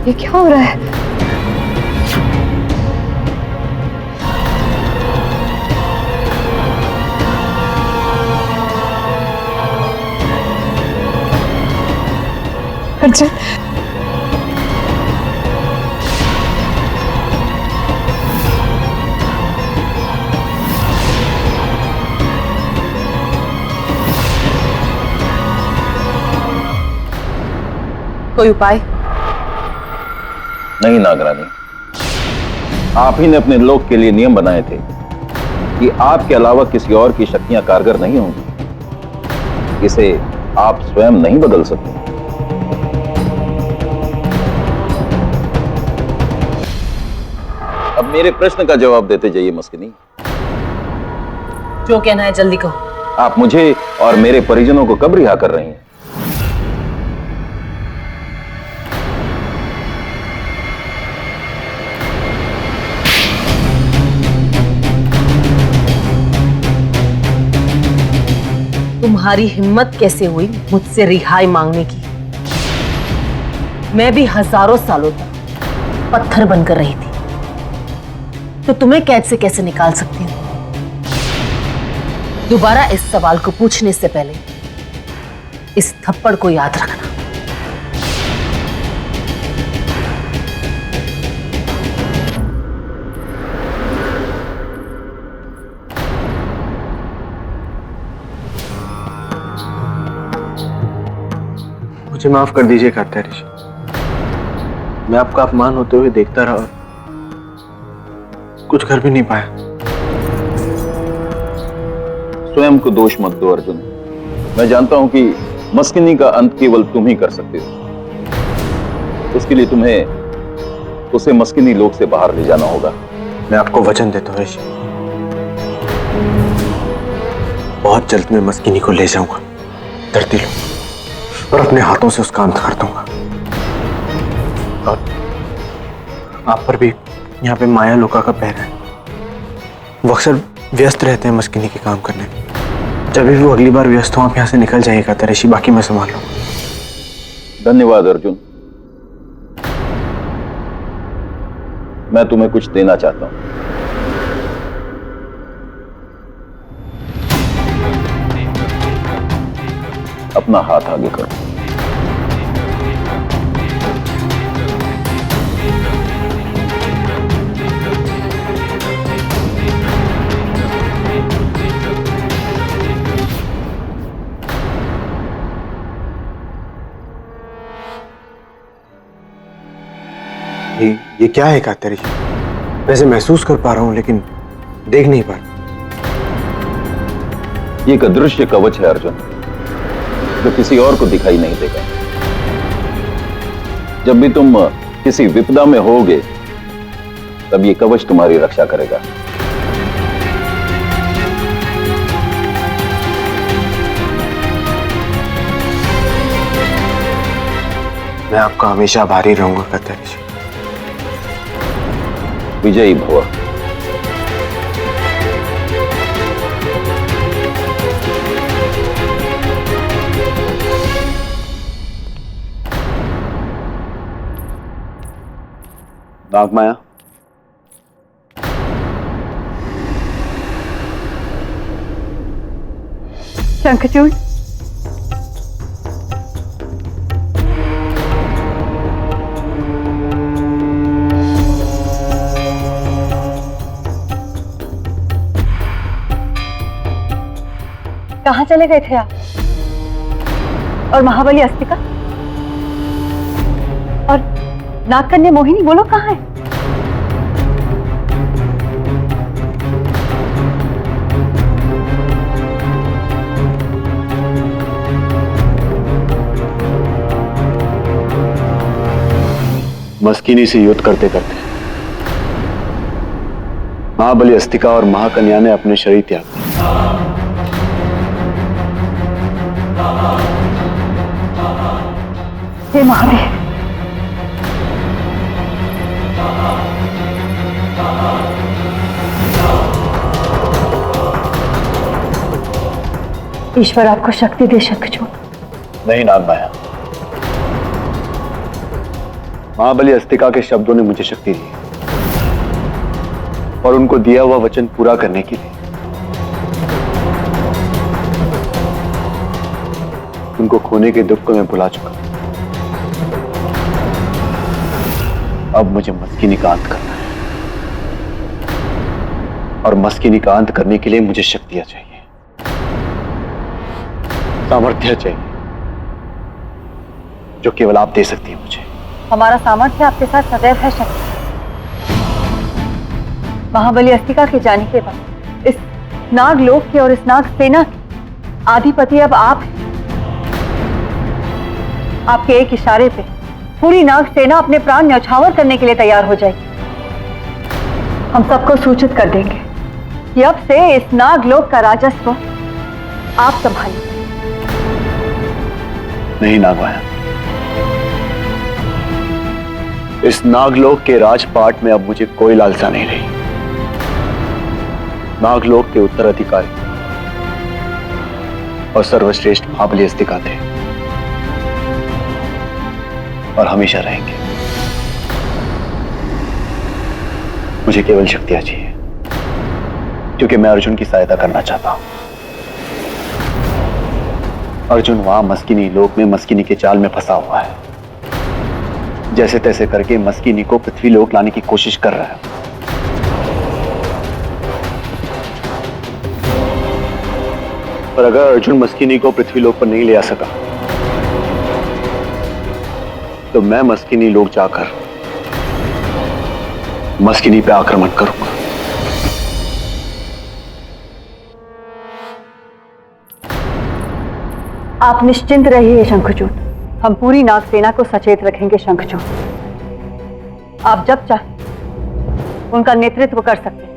ये क्या हो रहा है? अर्जुन, कोई उपाय? नहीं नागरानी, आप ही ने अपने लोक के लिए नियम बनाए थे कि आपके अलावा किसी और की शक्तियां कारगर नहीं होंगी। इसे आप स्वयं नहीं बदल सकते। अब मेरे प्रश्न का जवाब देते जाइए मस्किनी। जो कहना है जल्दी कहो। आप मुझे और मेरे परिजनों को कब रिहा कर रही हैं? तुम्हारी हिम्मत कैसे हुई मुझसे रिहाई मांगने की? मैं भी हजारों सालों तक पत्थर बनकर रही थी, तो तुम्हें कैद से कैसे निकाल सकती हूँ? दोबारा इस सवाल को पूछने से पहले इस थप्पड़ को याद रखना। मुझे माफ कर दीजिए कात्यायन ऋषि। मैं आपका अपमान होते हुए देखता रहा और कुछ कर भी नहीं पाया। स्वयं को दोष मत दो अर्जुन। मैं जानता हूं कि मस्किनी का अंत केवल तुम ही कर सकते हो। उसके लिए तुम्हें उसे मस्किनी लोक से बाहर ले जाना होगा। मैं आपको वचन देता हूं ऋषि, बहुत जल्द मैं मस्किनी को ले जाऊंगा धरती लोक और अपने हाथों से उसका अंत कर दूंगा। और आप पर भी यहाँ पे माया लोका का पहरा है। वो अक्सर व्यस्त रहते हैं मस्किनी के काम करने में। जब भी वो अगली बार व्यस्त हो आप यहाँ से निकल जाइएगा ऋषि, बाकी मैं संभाल लूंगा। धन्यवाद अर्जुन। मैं तुम्हें कुछ देना चाहता हूं। अपना हाथ आगे करो। ये क्या है कात्यायन ऋषि? वैसे महसूस कर पा रहा हूं लेकिन देख नहीं पा रहा। ये एक अदृश्य कवच है अर्जुन, जो किसी और को दिखाई नहीं देगा। जब भी तुम किसी विपदा में होगे तब ये कवच तुम्हारी रक्षा करेगा। मैं आपका हमेशा आभारी रहूंगा कात्यायन ऋषि। विजयी भव। नागमाया, शंखचूड़, कहाँ चले गए थे आप? और महाबली अस्तिका और नागकन्या मोहिनी, बोलो कहाँ है? मस्किनी से युद्ध करते करते महाबली अस्तिका और महाकन्या ने अपने शरीर त्याग दिए। हे महादेव, ईश्वर आपको शक्ति दे शंखचूड़। नहीं नागमाया, महाबली अस्तिका के शब्दों ने मुझे शक्ति दी और उनको दिया हुआ वचन पूरा करने के लिए उनको खोने के दुख को मैं भुला चुका। अब मुझे मस्किनी का अंत करना है और मस्किनी का अंत करने के लिए मुझे शक्तियां चाहिए, सामर्थ्य चाहिए जो केवल आप दे सकती हैं मुझे। हमारा सामर्थ्य आपके साथ सदैव है शक्ति। महाबली अस्तिका के जाने के बाद इस नागलोक के और इस नाग सेना के आधिपति अब आप हैं। आपके एक इशारे पे पूरी नाग सेना अपने प्राण न्यौछावर करने के लिए तैयार हो जाएगी। हम सबको सूचित कर देंगे कि अब से इस नागलोक का राजस्व आप संभालिए। नहीं नागवाया, इस नागलोक के राजपाट में अब मुझे कोई लालसा नहीं रही। नागलोक के उत्तराधिकारी और सर्वश्रेष्ठ महाबली अस्तिका थे और हमेशा रहेंगे। मुझे केवल शक्तियां चाहिए क्योंकि मैं अर्जुन की सहायता करना चाहता हूं। अर्जुन वहां मस्किनी लोक में मस्किनी के जाल में फंसा हुआ है। जैसे तैसे करके मस्किनी को पृथ्वी लोक लाने की कोशिश कर रहा है। पर अगर अर्जुन मस्किनी को पृथ्वी लोक पर नहीं ले आ सका तो मैं मस्किनी लोक जाकर मस्किनी पे आक्रमण करूंगा। आप निश्चिंत रहिए शंखचूड़, हम पूरी नाग सेना को सचेत रखेंगे। शंखचूड़, आप जब चाहे उनका नेतृत्व कर सकते हैं।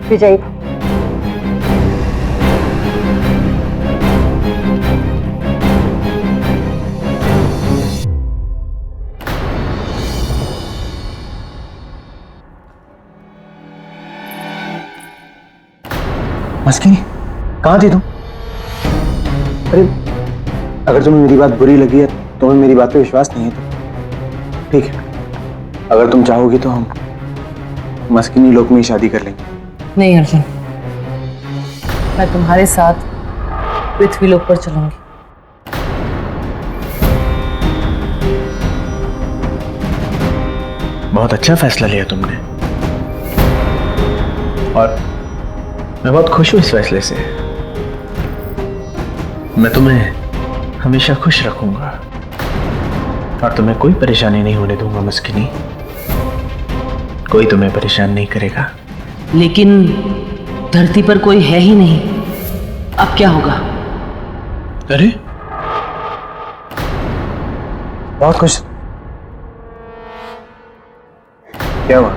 विजयी भव। मस्किनी, कहां थी तुम? अरे अगर तुम्हें मेरी बात बुरी लगी है, तुम्हें मेरी बात पे विश्वास नहीं है तो ठीक है, अगर तुम चाहोगी तो हम मस्किनी लोक में ही शादी कर लेंगे। नहीं अर्जुन, मैं तुम्हारे साथ पृथ्वी लोक पर चलूंगी। बहुत अच्छा फैसला लिया तुमने और मैं बहुत खुश हूं इस फैसले से। मैं तुम्हें हमेशा खुश रखूंगा और तुम्हें कोई परेशानी नहीं होने दूंगा मस्किनी। कोई तुम्हें परेशान नहीं करेगा। लेकिन धरती पर कोई है ही नहीं, अब क्या होगा? अरे बहुत खुश। क्या हुआ?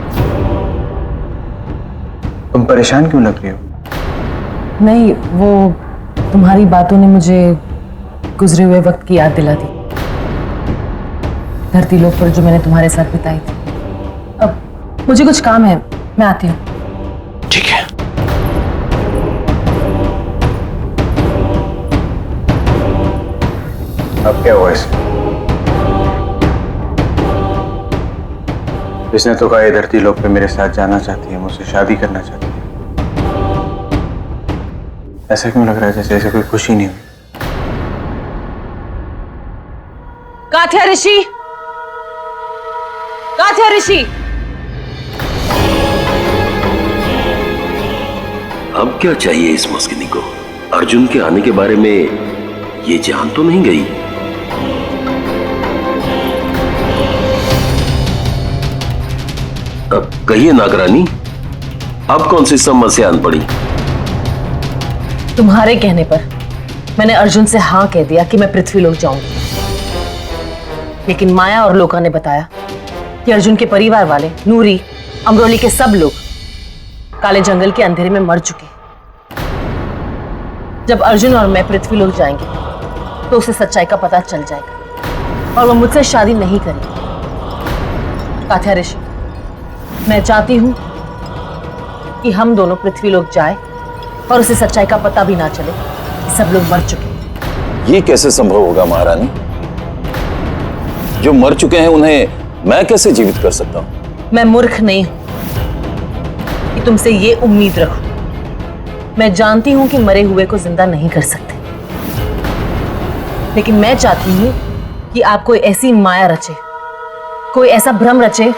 तुम परेशान क्यों लग रही हो? नहीं, वो तुम्हारी बातों ने मुझे गुजरे हुए वक्त की याद दिला दी, धरती लोक पर जो मैंने तुम्हारे साथ बिताई थी। अब मुझे कुछ काम है, मैं आती हूँ। ठीक है। अब क्या हुआ इसे? इसने तो कहा ये धरती लोक पे मेरे साथ जाना चाहती है, मुझसे शादी करना चाहती है। ऐसा क्यों लग रहा है जैसे ऐसे कोई खुशी नहीं हुई? काथ्या ऋषि, काथ्या ऋषि, अब क्या चाहिए इस मस्किनी को? अर्जुन के आने के बारे में ये जान तो नहीं गई? अब कहिए नागरानी, अब कौन सी समस्या आन पड़ी? तुम्हारे कहने पर मैंने अर्जुन से हाँ कह दिया कि मैं पृथ्वी लोक जाऊंगी, लेकिन माया और लोका ने बताया कि अर्जुन के परिवार वाले नूरी, अमरोली के सब लोग काले जंगल के अंधेरे में मर चुके। जब अर्जुन और मैं पृथ्वी लोक जाएंगे तो उसे सच्चाई का पता चल जाएगा और वो मुझसे शादी नहीं करेगी। काथ्या ऋषि, मैं चाहती हूं कि हम दोनों पृथ्वी लोक जाए और उसे सच्चाई का पता भी ना चले कि सब लोग मर चुके हैं। ये कैसे संभव होगा महारानी? जो मर चुके हैं उन्हें मैं कैसे जीवित कर सकता हूं? मैं मूर्ख नहीं हूं कि तुमसे ये उम्मीद रखूं। मैं जानती हूं कि मरे हुए को जिंदा नहीं कर सकते, लेकिन मैं चाहती हूं कि आप कोई ऐसी माया रचे, कोई ऐसा भ्रम रचे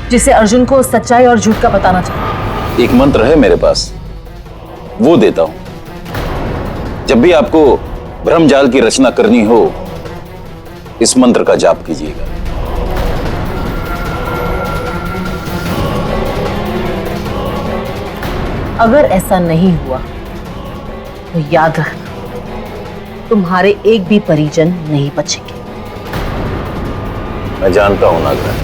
जिससे अर्जुन को सच्चाई और झूठ का पता ना चले। एक मंत्र है मेरे पास, वो देता हूं। जब भी आपको भ्रम जाल की रचना करनी हो, इस मंत्र का जाप कीजिएगा। अगर ऐसा नहीं हुआ तो याद रखना, तुम्हारे एक भी परिजन नहीं बचेंगे। मैं जानता हूं नागराज।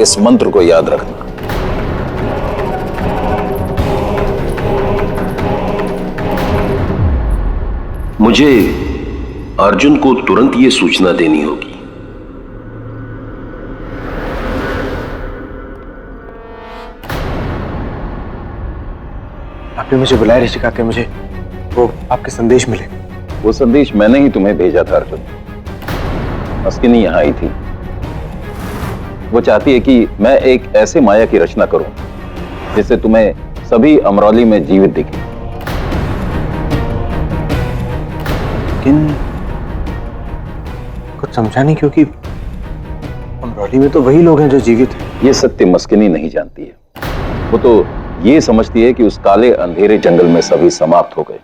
इस मंत्र को याद रखना। मुझे अर्जुन को तुरंत ये सूचना देनी होगी। आपने मुझे बुलाया ऋषिका के मुझे वो आपके संदेश मिले। वो संदेश मैंने ही तुम्हें भेजा था अर्जुन। मस्किनी यहां आई थी। वो चाहती है कि मैं एक ऐसे माया की रचना करूं जिससे तुम्हें सभी अमरौली में जीवित दिखे। लेकिन कुछ समझा नहीं, क्योंकि अमरौली में तो वही लोग हैं जो जीवित हैं। ये सत्य मस्किनी नहीं जानती है। वो तो ये समझती है कि उस काले अंधेरे जंगल में सभी समाप्त हो गए।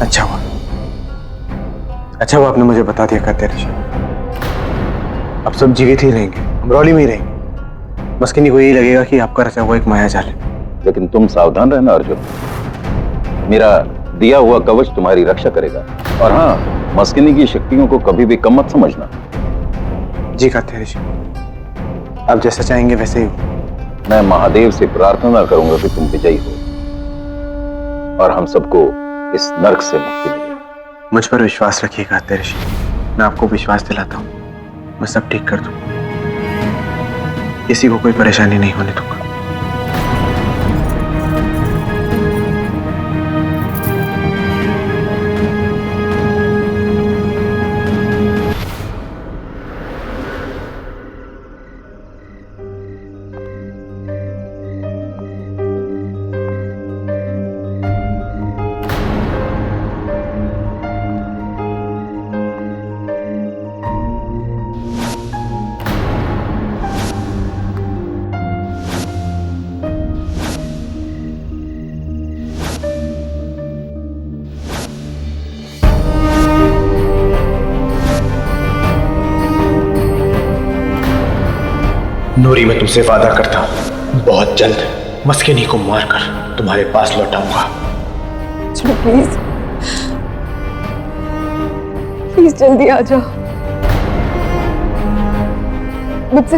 अच्छा हुआ आपने मुझे बता दिया करते ऋषि। अब सब जीवित ही रहेंगे, अमरौली में ही रहेंगे। मस्किनी को यही लगेगा कि आपका रचा हुआ एक माया जाल है। लेकिन तुम सावधान रहना अर्जुन। मेरा दिया हुआ कवच तुम्हारी रक्षा करेगा। और हाँ, मस्किनी की शक्तियों को कभी भी कम मत समझना। जी करते ऋषि, आप जैसा चाहेंगे वैसे ही हो। मैं महादेव से प्रार्थना करूंगा कि तुम विजयी हो और हम सबको इस नर्क से मुक्ति मिले। मुझ पर विश्वास रखिएगा करते ऋषि। मैं आपको विश्वास दिलाता हूँ, मैं सब ठीक कर दूंगा। किसी को कोई परेशानी नहीं होने दूंगा। नूरी, मैं तुमसे वादा करता हूँ, बहुत जल्द मस्किनी को मारकर तुम्हारे पास लौटाऊंगा। प्लीज प्लीज जल्दी आ जाओ। मुझसे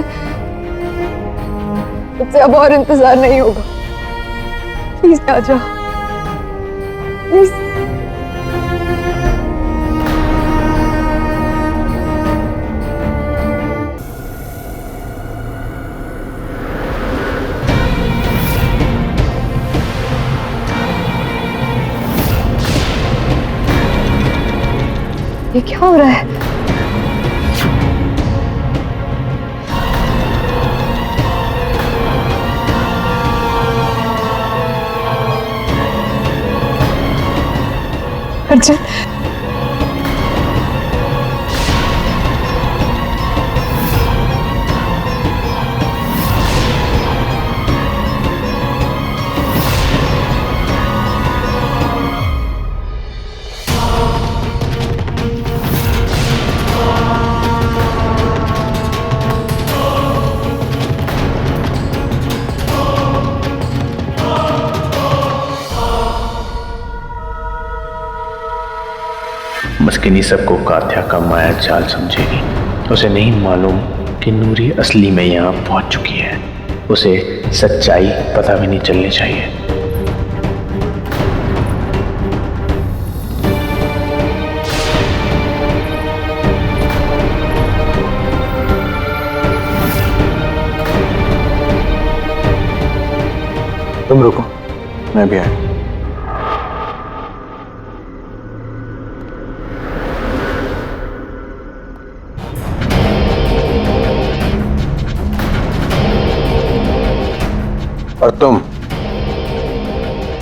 अब और इंतजार नहीं होगा। प्लीज आ जाओ, प्लीज। ये क्या हो रहा है? अर्जुन, मस्किनी सबको काथ्या का माया जाल समझेगी। उसे नहीं मालूम कि नूरी असली में यहाँ पहुंच चुकी है। उसे सच्चाई पता भी नहीं चलनी चाहिए। तुम रुको, मैं भी आया। और तुम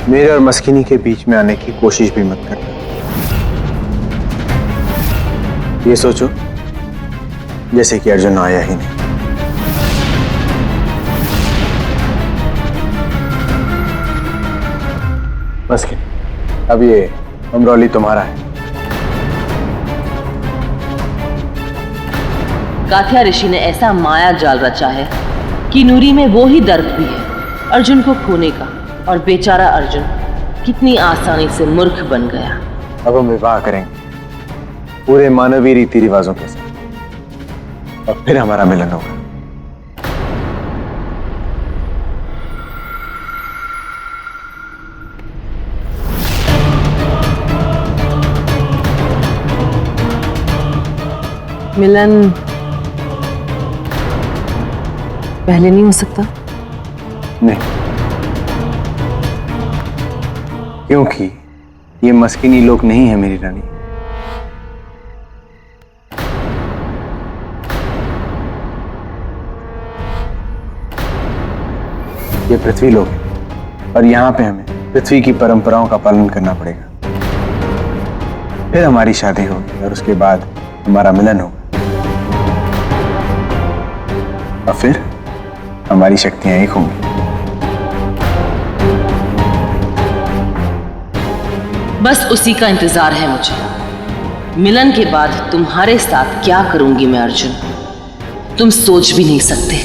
मेरे और मस्किनी के बीच में आने की कोशिश भी मत करना। ये सोचो जैसे कि अर्जुन आया ही नहीं। मस्किनी, अब ये अमरौली तुम्हारा है। काथ्या ऋषि ने ऐसा माया जाल रचा है कि नूरी में वो ही दर्द भी है अर्जुन को खोने का, और बेचारा अर्जुन कितनी आसानी से मूर्ख बन गया। अब हम विवाह करेंगे पूरे मानवीय रीति रिवाजों के साथ, और फिर हमारा मिलन होगा। मिलन पहले नहीं हो सकता? नहीं, क्योंकि ये मस्किनी लोग नहीं है मेरी रानी। ये पृथ्वी लोग हैं, और यहां पे हमें पृथ्वी की परंपराओं का पालन करना पड़ेगा। फिर हमारी शादी होगी और उसके बाद हमारा मिलन होगा, और फिर हमारी शक्तियां एक होंगी। बस उसी का इंतजार है मुझे। मिलन के बाद तुम्हारे साथ क्या करूंगी मैं अर्जुन, तुम सोच भी नहीं सकते।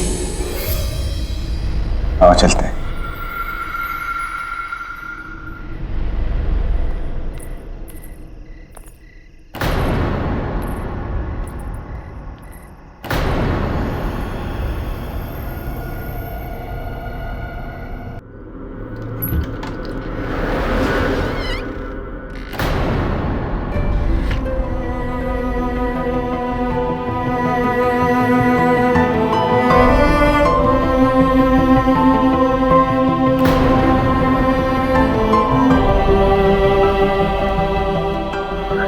आओ चलते हैं।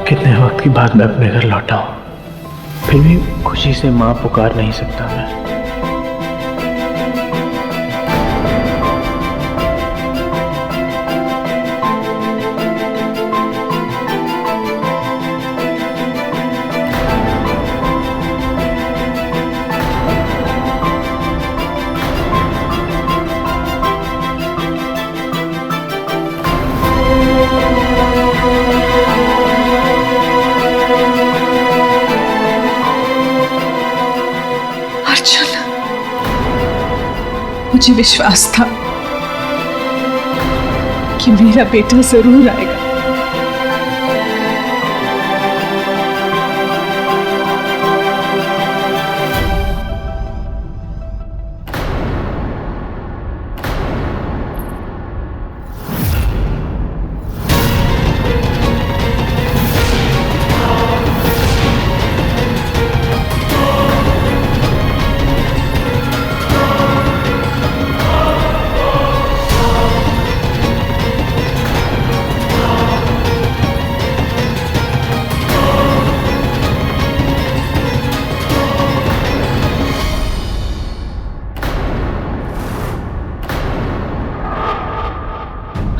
कितने वक्त के बाद मैं अपने घर लौटा हूं, फिर भी खुशी से मां पुकार नहीं सकता मैं। मुझे विश्वास था कि मेरा बेटा जरूर आएगा।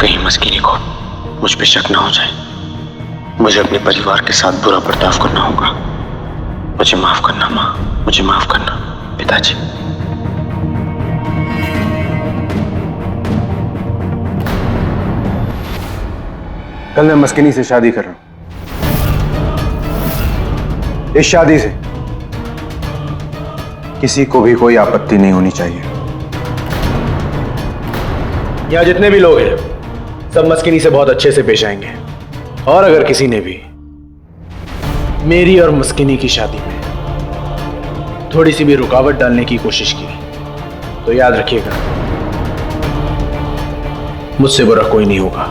कहीं मस्किनी को मुझ पे शक ना हो जाए। मुझे अपने परिवार के साथ बुरा बर्ताव करना होगा। मुझे माफ करना माँ, मुझे माफ करना पिताजी। कल मैं मस्किनी से शादी कर रहा हूं। इस शादी से किसी को भी कोई आपत्ति नहीं होनी चाहिए। यहां जितने भी लोग हैं सब मस्किनी से बहुत अच्छे से पेश आएंगे, और अगर किसी ने भी मेरी और मस्किनी की शादी में थोड़ी सी भी रुकावट डालने की कोशिश की तो याद रखिएगा, मुझसे बुरा कोई नहीं होगा।